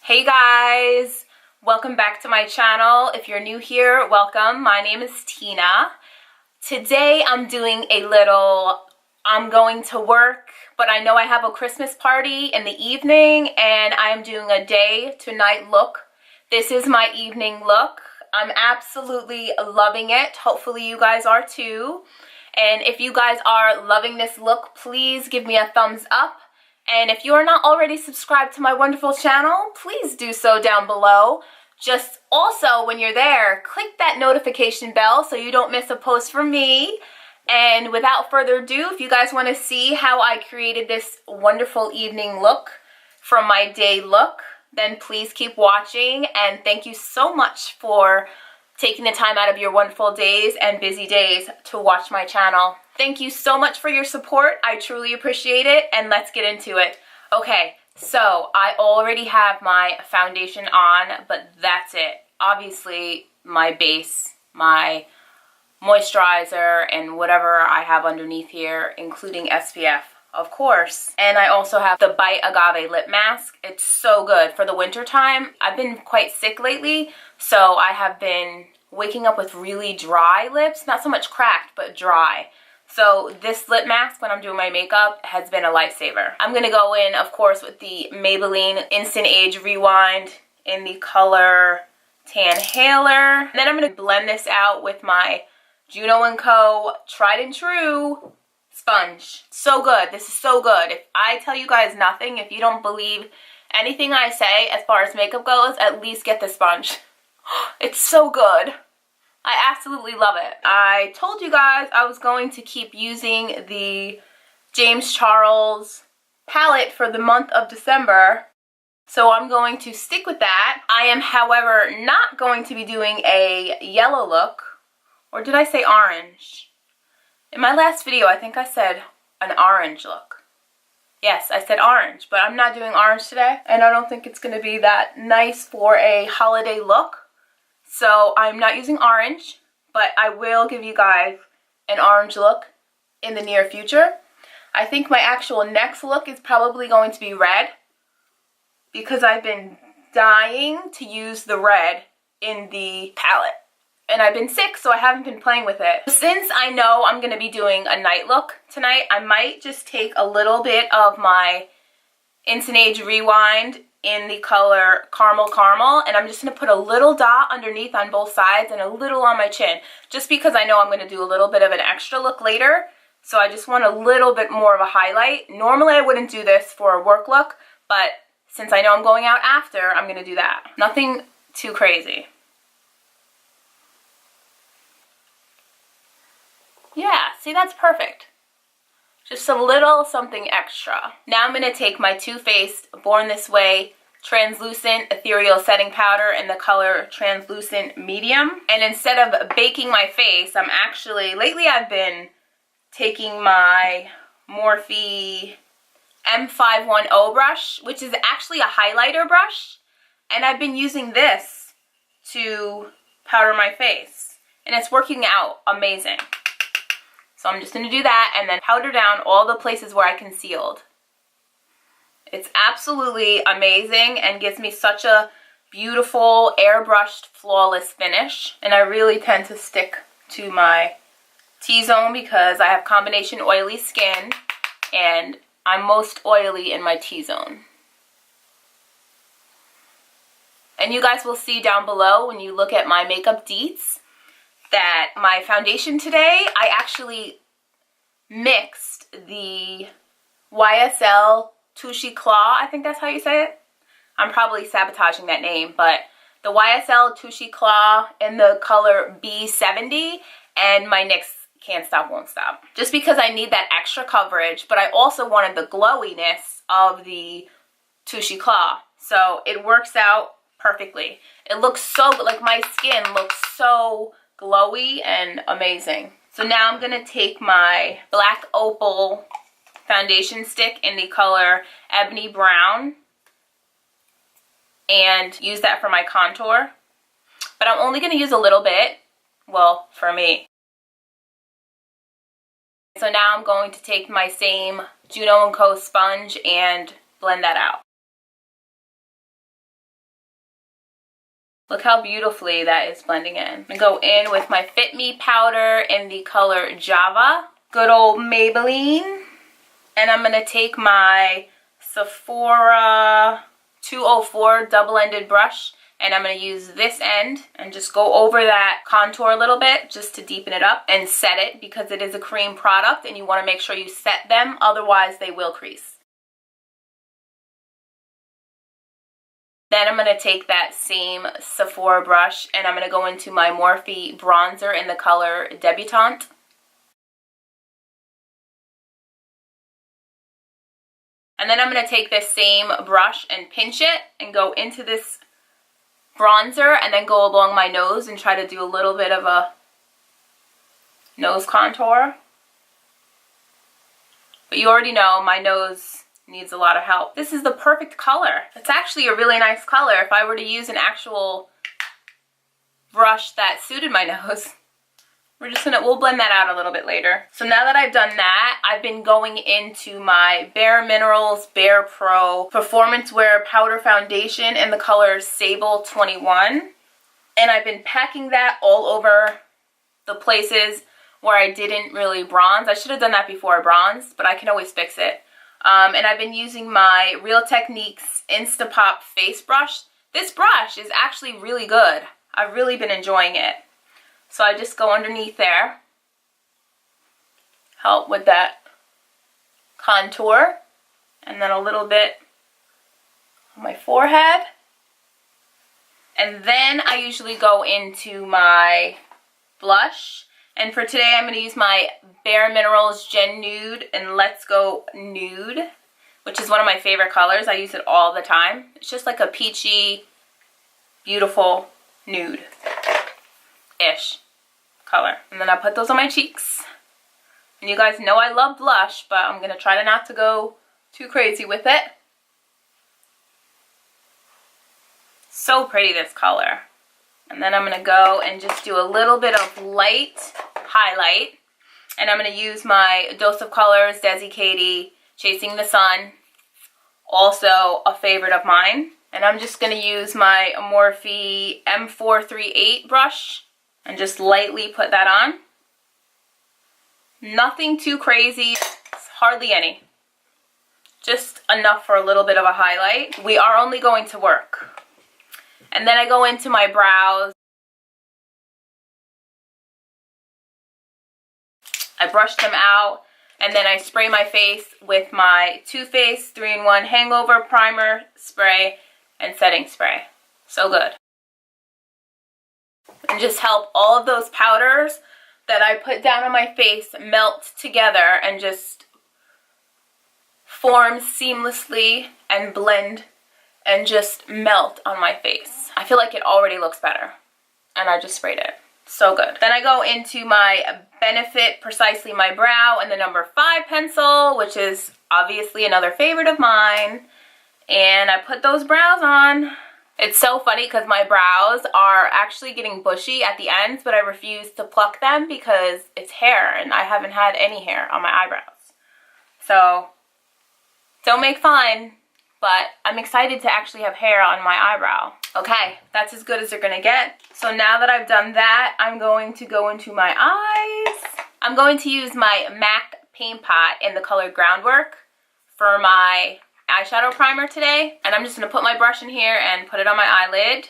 Hey guys, welcome back to my channel. If you're new here, welcome. My name is Tina. Today I'm doing a little, I'm going to work, but I know I have a Christmas party in the evening and I am doing a day to night look. This is my evening look. I'm absolutely loving it. Hopefully you guys are too. And if you guys are loving this look, please give me a thumbs up. And if you are not already subscribed to my wonderful channel, please do so down below. Just also, when you're there, click that notification bell so you don't miss a post from me. And without further ado, if you guys want to see how I created this wonderful evening look from my day look, then please keep watching. And thank you so much for taking the time out of your wonderful days and busy days to watch my channel. Thank you so much for your support. I truly appreciate it, and let's get into it. Okay, so I already have my foundation on, but that's it. Obviously, my base, my moisturizer, and whatever I have underneath here, including SPF, of course. And I also have the Bite Agave Lip Mask. It's so good for the winter time. I've been quite sick lately, so I have been waking up with really dry lips. Not so much cracked, but dry. So this lip mask, when I'm doing my makeup, has been a lifesaver. I'm going to go in, of course, with the Maybelline Instant Age Rewind in the color Tan Haler. Then I'm going to blend this out with my Juno & Co. Tried and True sponge. So good. This is so good. If I tell you guys nothing, if you don't believe anything I say as far as makeup goes, at least get the sponge. It's so good. I absolutely love it. I told you guys I was going to keep using the James Charles palette for the month of December, so I'm going to stick with that. I am, however, not going to be doing a yellow look, or did I say orange? In my last video, I think I said an orange look. Yes, I said orange, but I'm not doing orange today, and I don't think it's going to be that nice for a holiday look. So I'm not using orange, but I will give you guys an orange look in the near future. I think my actual next look is probably going to be red, because I've been dying to use the red in the palette. And I've been sick, so I haven't been playing with it. Since I know I'm going to be doing a night look tonight, I might just take a little bit of my Instant Age Rewind in the color Caramel, and I'm just going to put a little dot underneath on both sides and a little on my chin, just because I know I'm going to do a little bit of an extra look later, so I just want a little bit more of a highlight. Normally I wouldn't do this for a work look, but since I know I'm going out after, I'm going to do that. Nothing too crazy. Yeah, see, that's perfect. Just a little something extra. Now I'm going to take my TooFaced Born This Way Translucent Ethereal Setting Powder in the color Translucent Medium. And instead of baking my face, I'm actually, lately I've been taking my Morphe M510 brush, which is actually a highlighter brush. And I've been using this to powder my face. And it's working out amazing. So I'm just going to do that and then powder down all the places where I concealed. It's absolutely amazing and gives me such a beautiful airbrushed flawless finish. And I really tend to stick to my T-zone because I have combination oily skin and I'm most oily in my T-zone. And you guys will see down below when you look at my makeup deets that my foundation today, I actually mixed the YSL Touché Claw, I think that's how you say it. I'm probably sabotaging that name, but the YSL Touché Claw in the color B70 and my NYX Can't Stop Won't Stop. Just because I need that extra coverage, but I also wanted the glowiness of the Touché Claw. So it works out perfectly. It looks so good, like my skin looks so glowy and amazing. So now I'm going to take my black Opal foundation stick in the color Ebony Brown and use that for my contour. But I'm only going to use a little bit, well, for me. So now I'm going to take my same Juno & Co. sponge and blend that out. Look how beautifully that is blending in. I go in with my Fit Me powder in the color Java. Good old Maybelline. And I'm going to take my Sephora 204 double-ended brush, and I'm going to use this end and just go over that contour a little bit just to deepen it up and set it, because it is a cream product and you want to make sure you set them, otherwise they will crease. Then I'm going to take that same Sephora brush and I'm going to go into my Morphe bronzer in the color Debutante. And then I'm going to take this same brush and pinch it and go into this bronzer and then go along my nose and try to do a little bit of a nose contour. But you already know my nose needs a lot of help. This is the perfect color. It's actually a really nice color. If I were to use an actual brush that suited my nose, we'll blend that out a little bit later. So now that I've done that, I've been going into my Bare Minerals Bare Pro Performance Wear Powder Foundation in the color Sable 21. And I've been packing that all over the places where I didn't really bronze. I should have done that before I bronzed, but I can always fix it. And I've been using my Real Techniques Instapop face brush. This brush is actually really good. I've really been enjoying it. So I just go underneath there, help with that contour, and then a little bit on my forehead. And then I usually go into my blush. And for today I'm going to use my Bare Minerals Gen Nude and Let's Go Nude, which is one of my favorite colors. I use it all the time. It's just like a peachy, beautiful nude-ish color. And then I put those on my cheeks. And you guys know I love blush, but I'm going to try not to go too crazy with it. So pretty, this color. And then I'm going to go and just do a little bit of light highlight. And I'm going to use my Dose of Colors Desi Katie Chasing the Sun. Also a favorite of mine. And I'm just going to use my Morphe M438 brush and just lightly put that on. Nothing too crazy, hardly any. Just enough for a little bit of a highlight. We are only going to work. And then I go into my brows. I brush them out, and then I spray my face with my TooFaced 3-in-1 Hangover Primer Spray and Setting Spray. So good. And just help all of those powders that I put down on my face melt together and just form seamlessly and blend and just melt on my face. I feel like it already looks better. And I just sprayed it. So good. Then I go into my Benefit Precisely My Brow and the number 5 pencil, which is obviously another favorite of mine. And I put those brows on. It's so funny because my brows are actually getting bushy at the ends, but I refuse to pluck them because it's hair and I haven't had any hair on my eyebrows. So don't make fun, but I'm excited to actually have hair on my eyebrow. Okay, that's as good as they're gonna get. So now that I've done that, I'm going to go into my eyes. I'm going to use my MAC Paint Pot in the color Groundwork for my eyeshadow primer today. And I'm just gonna put my brush in here and put it on my eyelid.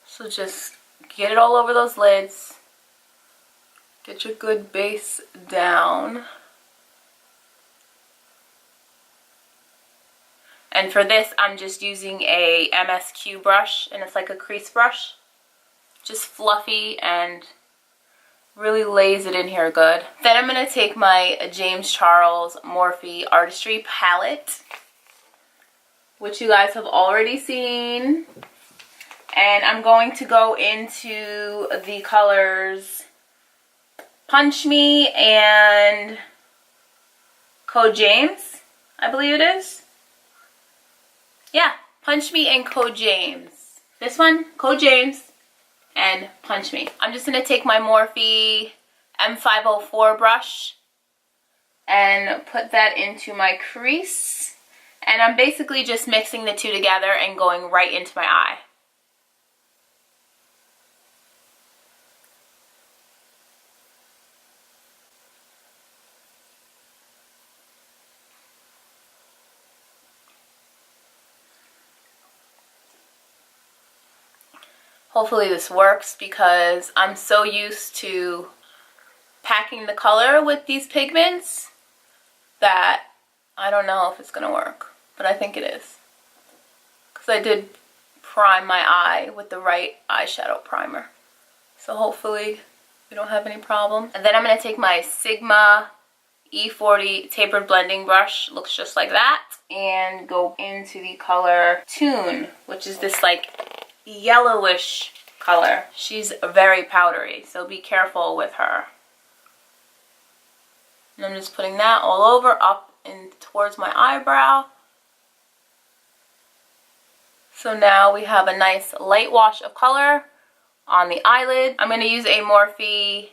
So just get it all over those lids. Get your good base down. And for this, I'm just using a MSQ brush, and it's like a crease brush. Just fluffy and really lays it in here good. Then I'm going to take my James Charles Morphe Artistry palette, which you guys have already seen. And I'm going to go into the colors Punch Me and Code James, I believe it is. Yeah, Punch Me and Code James. This one, Code James, and Punch Me. I'm just going to take my Morphe M504 brush and put that into my crease. And I'm basically just mixing the two together and going right into my eye. Hopefully this works because I'm so used to packing the color with these pigments that I don't know if it's gonna work, but I think it is. Because I did prime my eye with the right eyeshadow primer. So hopefully we don't have any problem. And then I'm gonna take my Sigma E40 tapered blending brush, looks just like that, and go into the color Tune, which is this like yellowish color. She's very powdery, so be careful with her. And I'm just putting that all over, up and towards my eyebrow. So now we have a nice light wash of color on the eyelid. I'm going to use a Morphe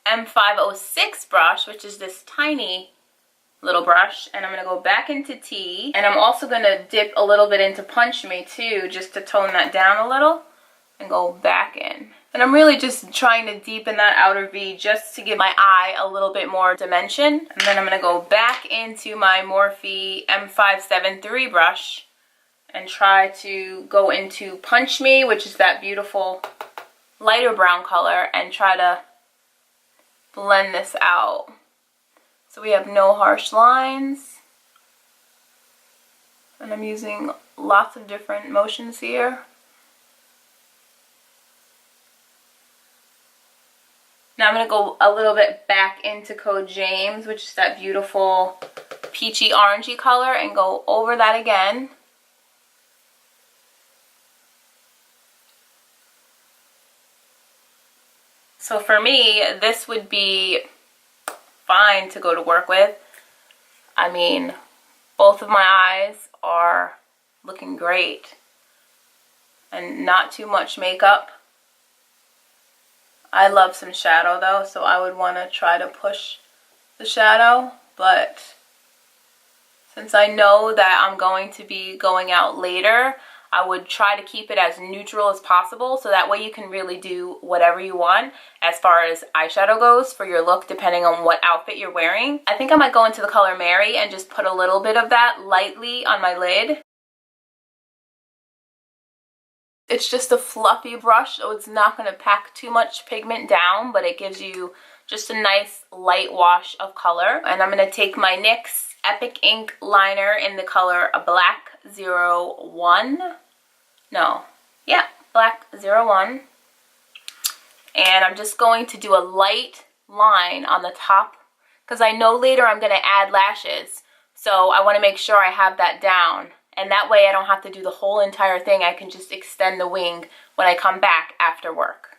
M506 brush, which is this tiny little brush, and I'm going to go back into T, and I'm also going to dip a little bit into Punch Me too, just to tone that down a little, and go back in. And I'm really just trying to deepen that outer V just to give my eye a little bit more dimension. And then I'm going to go back into my Morphe M573 brush and try to go into Punch Me, which is that beautiful lighter brown color, and try to blend this out. So we have no harsh lines. And I'm using lots of different motions here. Now I'm going to go a little bit back into Code James, which is that beautiful peachy orangey color, and go over that again. So for me, this would be fine to go to work with. I mean, both of my eyes are looking great and not too much makeup. I love some shadow though, so I would want to try to push the shadow, but since I know that I'm going to be going out later, I would try to keep it as neutral as possible, so that way you can really do whatever you want as far as eyeshadow goes for your look, depending on what outfit you're wearing. I think I might go into the color Mary and just put a little bit of that lightly on my lid. It's just a fluffy brush, so it's not going to pack too much pigment down, but it gives you just a nice light wash of color. And I'm going to take my NYX Epic Ink liner in the color Black 01. Black 01. And I'm just going to do a light line on the top, because I know later I'm going to add lashes, so I want to make sure I have that down. And that way I don't have to do the whole entire thing. I can just extend the wing when I come back after work.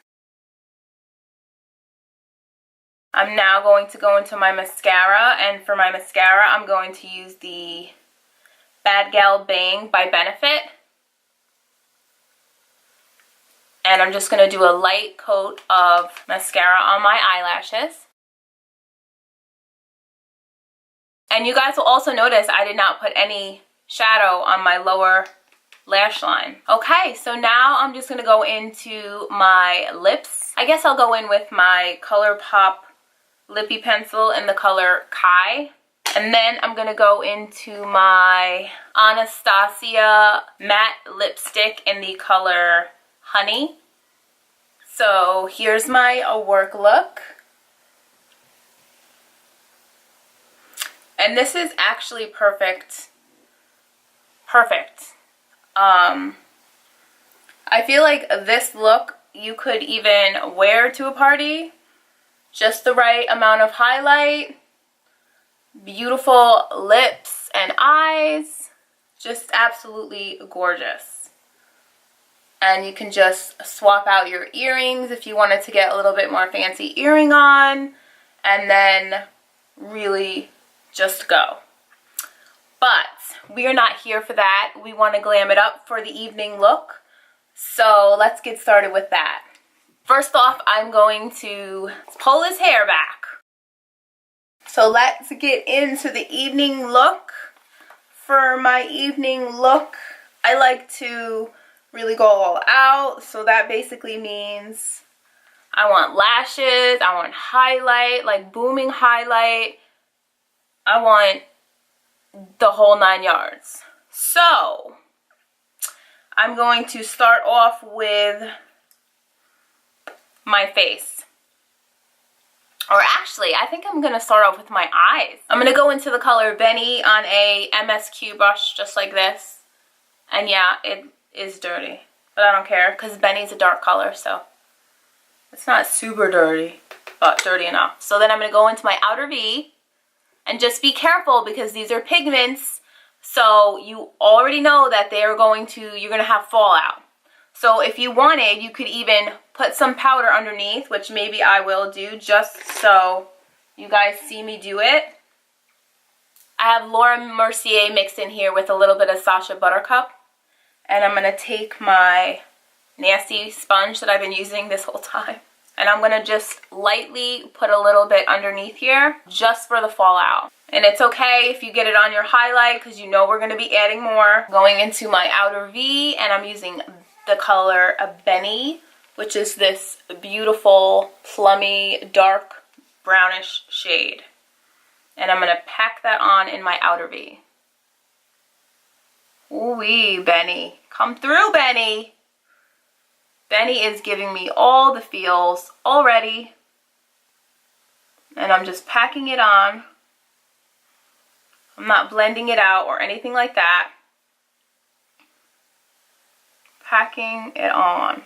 I'm now going to go into my mascara, and for my mascara I'm going to use the Bad Gal Bang by Benefit. And I'm just going to do a light coat of mascara on my eyelashes. And you guys will also notice I did not put any shadow on my lower lash line. Okay, so now I'm just going to go into my lips. I guess I'll go in with my ColourPop lippy pencil in the color Kai. And then I'm going to go into my Anastasia matte lipstick in the color Honey. So here's my work look. And this is actually perfect. I feel like this look you could even wear to a party. Just the right amount of highlight, beautiful lips and eyes, just absolutely gorgeous. And you can just swap out your earrings if you wanted to get a little bit more fancy earring on, and then really just go. But we are not here for that. We want to glam it up for the evening look. So let's get started with that. First off, I'm going to pull his hair back. So let's get into the evening look For my evening look, I like to really go all out. So that basically means I want lashes, I want highlight, like booming highlight. I want the whole 9 yards. So I'm going to start off with my face. Or actually, I think I'm going to start off with my eyes. I'm going to go into the color Benny on a MSQ brush just like this. And yeah, it is dirty. But I don't care because Benny's a dark color, so it's not super dirty, but dirty enough. So then I'm going to go into my outer V. And just be careful because these are pigments. So you already know that you're going to have fallout. So if you wanted, you could even put some powder underneath, which maybe I will do just so you guys see me do it. I have Laura Mercier mixed in here with a little bit of Sacha Buttercup. And I'm going to take my nasty sponge that I've been using this whole time. And I'm going to just lightly put a little bit underneath here just for the fallout. And it's okay if you get it on your highlight because you know we're going to be adding more. Going into my outer V, and I'm using the color Ebony, which is this beautiful plummy dark brownish shade. And I'm going to pack that on in my outer V. Ooh-wee, Benny. Come through, Benny. Benny is giving me all the feels already. And I'm just packing it on. I'm not blending it out or anything like that. Packing it on.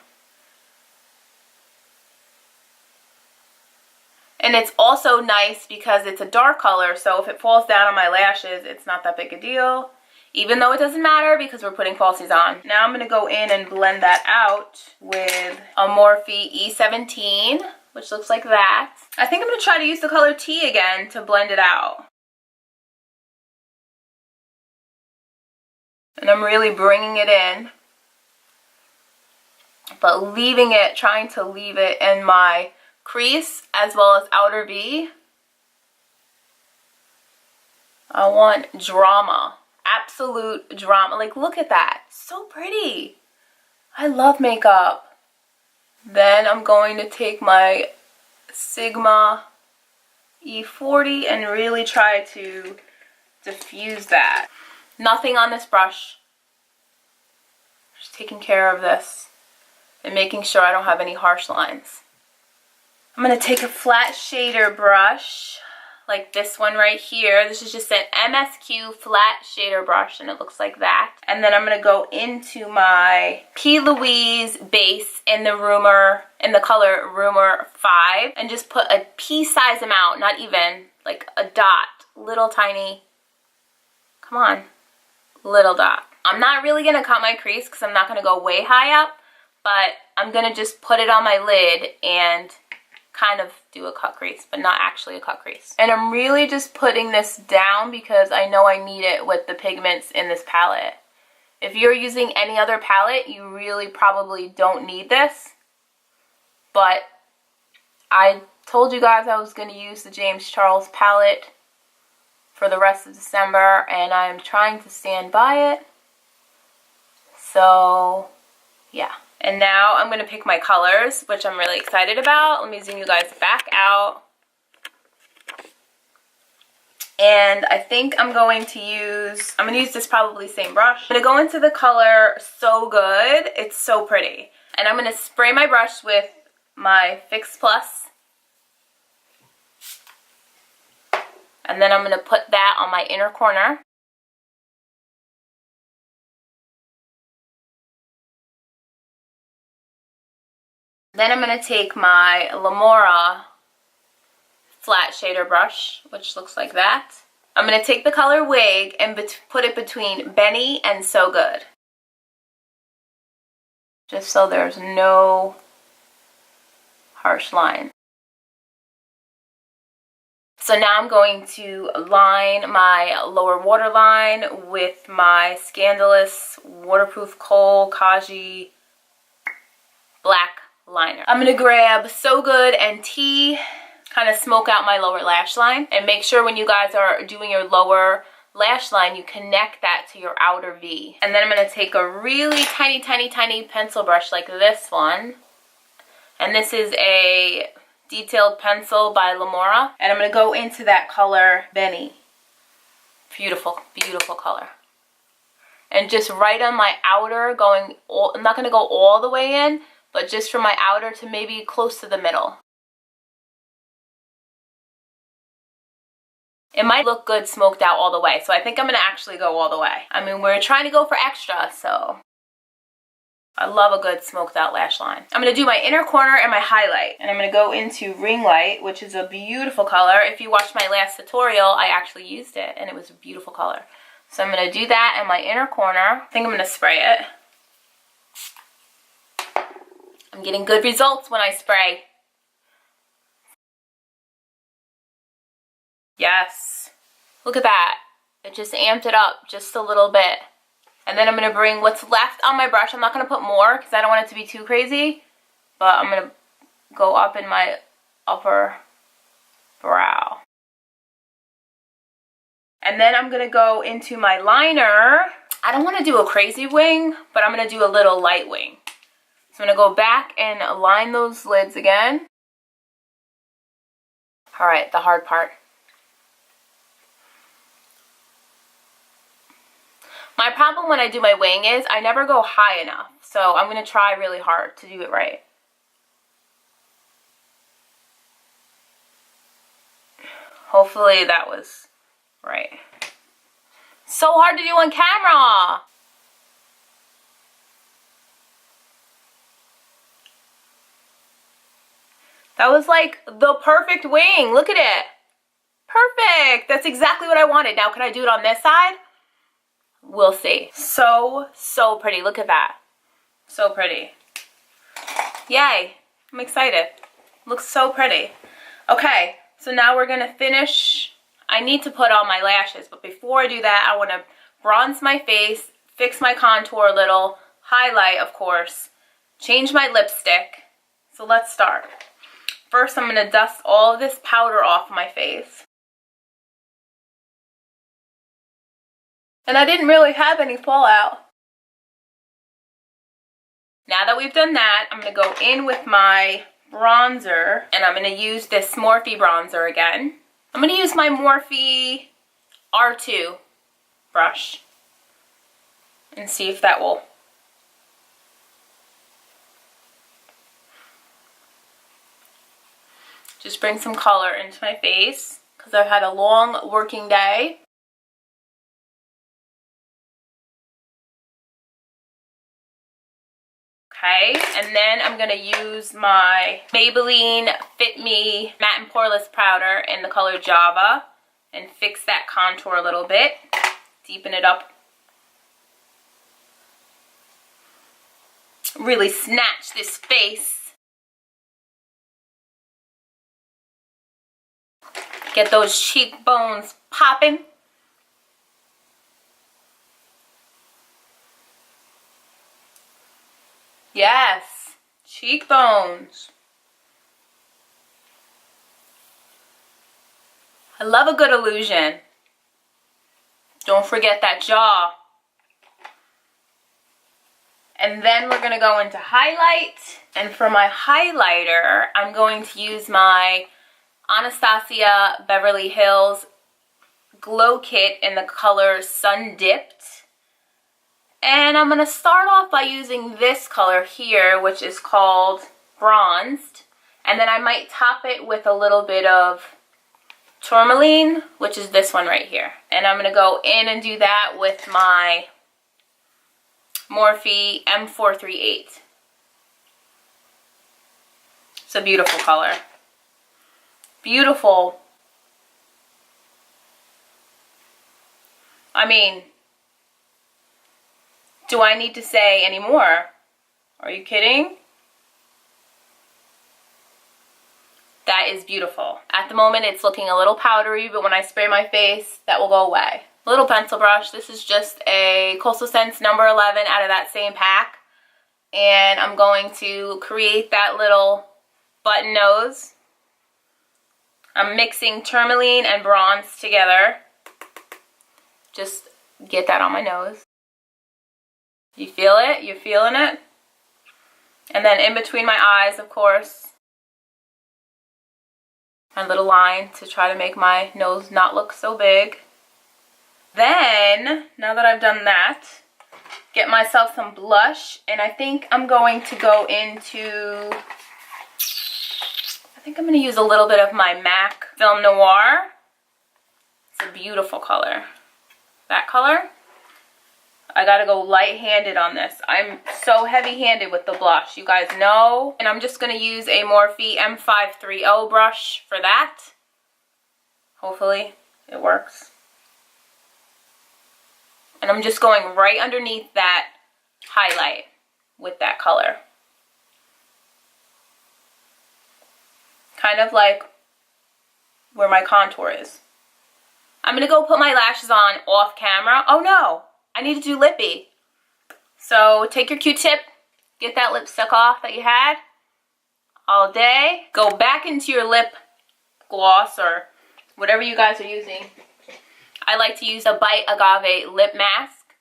And it's also nice because it's a dark color, so if it falls down on my lashes, it's not that big a deal. Even though it doesn't matter because we're putting falsies on. Now I'm going to go in and blend that out with a Morphe E17, which looks like that. I think I'm going to try to use the color T again to blend it out. And I'm really bringing it in, but trying to leave it in my crease as well as outer V. I want drama. Absolute drama. Like, look at that. So pretty. I love makeup. Then I'm going to take my Sigma E40 and really try to diffuse that. Nothing on this brush. Just taking care of this and making sure I don't have any harsh lines. I'm going to take a flat shader brush like this one right here. This is just an MSQ flat shader brush and it looks like that. And then I'm going to go into my P. Louise base in the color Rumor 5 and just put a pea size amount, not even, like a dot, little tiny, come on, little dot. I'm not really going to cut my crease because I'm not going to go way high up, but I'm going to just put it on my lid and kind of do a cut crease, but not actually a cut crease. And I'm really just putting this down because I know I need it with the pigments in this palette. If you're using any other palette, you really probably don't need this. But I told you guys I was going to use the James Charles palette for the rest of December, and I'm trying to stand by it. So, yeah. And now I'm going to pick my colors, which I'm really excited about. Let me zoom you guys back out. And I think I'm going to use this probably same brush. I'm going to go into the color So Good. It's so pretty. And I'm going to spray my brush with my Fix Plus. And then I'm going to put that on my inner corner. Then I'm going to take my Lamora flat shader brush, which looks like that. I'm going to take the color Wig and put it between Benny and So Good. Just so there's no harsh line. So now I'm going to line my lower waterline with my Scandalous Waterproof Kohl Kajal black liner. I'm going to grab So Good and T, kind of smoke out my lower lash line, and make sure when you guys are doing your lower lash line, you connect that to your outer V. And then I'm going to take a really tiny, tiny, tiny pencil brush like this one. And this is a detailed pencil by Lamora. And I'm going to go into that color, Benny. Beautiful, beautiful color. And just right on my outer, I'm not going to go all the way in, but just from my outer to maybe close to the middle. It might look good smoked out all the way, so I think I'm going to actually go all the way. I mean, we're trying to go for extra, so I love a good smoked out lash line. I'm going to do my inner corner and my highlight, and I'm going to go into Ring Light, which is a beautiful color. If you watched my last tutorial, I actually used it, and it was a beautiful color. So I'm going to do that in my inner corner. I think I'm going to spray it. I'm getting good results when I spray. Yes. Look at that. It just amped it up just a little bit. And then I'm going to bring what's left on my brush. I'm not going to put more because I don't want it to be too crazy. But I'm going to go up in my upper brow. And then I'm going to go into my liner. I don't want to do a crazy wing, but I'm going to do a little light wing. So I'm going to go back and line those lids again. Alright, the hard part. My problem when I do my wing is I never go high enough. So I'm going to try really hard to do it right. Hopefully that was right. So hard to do on camera. That was like the perfect wing. Look at it. Perfect. That's exactly what I wanted. Now can I do it on this side? We'll see. So, so pretty. Look at that. So pretty. Yay. I'm excited. Looks so pretty. Okay, so now we're going to finish. I need to put on my lashes, but before I do that, I want to bronze my face, fix my contour a little, highlight, of course, change my lipstick. So let's start. First, I'm going to dust all of this powder off my face. And I didn't really have any fallout. Now that we've done that, I'm going to go in with my bronzer. And I'm going to use this Morphe bronzer again. I'm going to use my Morphe R2 brush. And see if that will... just bring some color into my face. Because I've had a long working day. Okay, and then I'm going to use my Maybelline Fit Me Matte and Poreless Powder in the color Java and fix that contour a little bit, deepen it up. Really snatch this face. Get those cheekbones popping. Yes, cheekbones. I love a good illusion. Don't forget that jaw. And then we're going to go into highlight. And for my highlighter, I'm going to use my Anastasia Beverly Hills Glow Kit in the color Sun Dipped. And I'm going to start off by using this color here, which is called Bronzed. And then I might top it with a little bit of Tourmaline, which is this one right here. And I'm going to go in and do that with my Morphe M438. It's a beautiful color. Beautiful. I mean... do I need to say any more? Are you kidding? That is beautiful. At the moment it's looking a little powdery, but when I spray my face, that will go away. A little pencil brush. This is just a Coastal Scents number 11 out of that same pack. And I'm going to create that little button nose. I'm mixing tourmaline and bronze together. just get that on my nose. You feel it? You're feeling it? And then in between my eyes, of course, my little line to try to make my nose not look so big. Then, now that I've done that, get myself some blush, and I think I'm going to go into, I think I'm going to use a little bit of my MAC Film Noir. It's a beautiful color. That color. I gotta go light-handed on this. I'm so heavy-handed with the blush, you guys know. And I'm just gonna use a Morphe M530 brush for that. Hopefully it works. And I'm just going right underneath that highlight with that color. Kind of like where my contour is. I'm gonna go put my lashes on off camera. Oh no! I need to do lippy. So take your Q-tip, get that lipstick off that you had all day. Go back into your lip gloss or whatever you guys are using. I like to use a Bite Agave lip mask.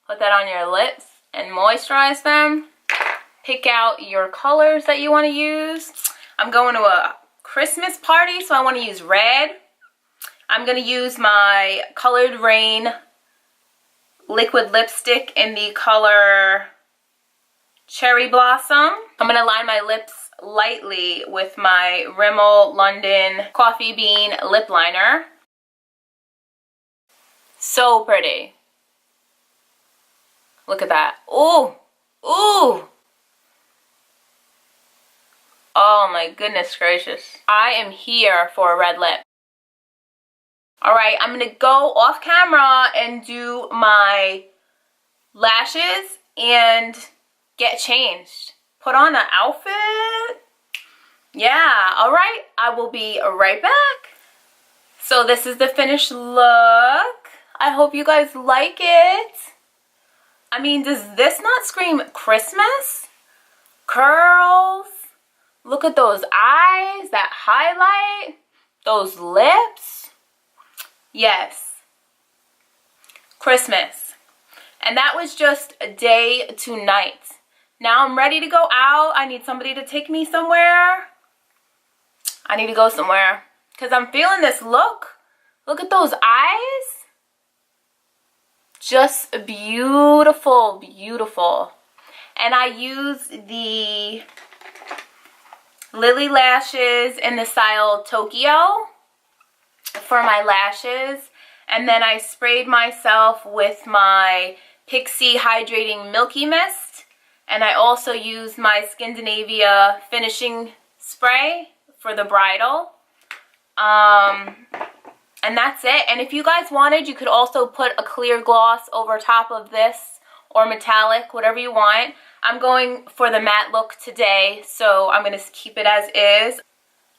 Put that on your lips and moisturize them. Pick out your colors that you want to use. I'm going to a Christmas party, so I want to use red. I'm going to use my Colouredraine liquid lipstick in the color Cherry Blossom. I'm going to line my lips lightly with my Rimmel London Coffee Bean lip liner. So pretty. Look at that. Ooh! Ooh! Oh my goodness gracious. I am here for a red lip. Alright, I'm going to go off camera and do my lashes and get changed. Put on an outfit. Yeah, alright. I will be right back. So this is the finished look. I hope you guys like it. I mean, does this not scream Christmas? Curls. Look at those eyes, that highlight, those lips. Yes, Christmas. And that was just a day to night. Now I'm ready to go out. I need somebody to take me somewhere. I need to go somewhere because I'm feeling this look. Look at those eyes. Just beautiful, beautiful. And I use the Lily lashes in the style Tokyo for my lashes, and then I sprayed myself with my Pixie Hydrating Milky Mist, and I also used my Skindinavia finishing spray for the bridal, and that's it. And if you guys wanted, you could also put a clear gloss over top of this or metallic, whatever you want. I'm going for the matte look today, so I'm going to keep it as is.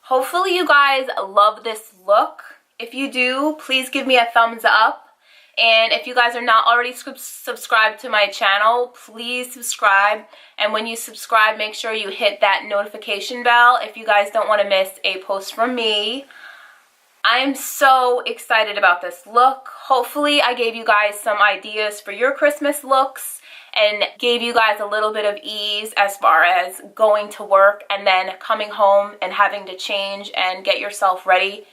Hopefully you guys love this look. If you do, please give me a thumbs up. And if you guys are not already subscribed to my channel, please subscribe. And when you subscribe, make sure you hit that notification bell if you guys don't want to miss a post from me. I am so excited about this look. Hopefully I gave you guys some ideas for your Christmas looks and gave you guys a little bit of ease as far as going to work and then coming home and having to change and get yourself ready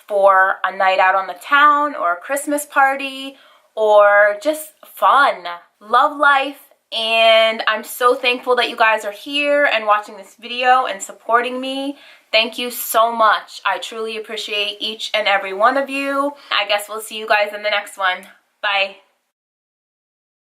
for a night out on the town or a Christmas party or just fun. Love life, and I'm so thankful that you guys are here and watching this video and supporting me. Thank you so much. I truly appreciate each and every one of you. I guess we'll see you guys in the next one. Bye.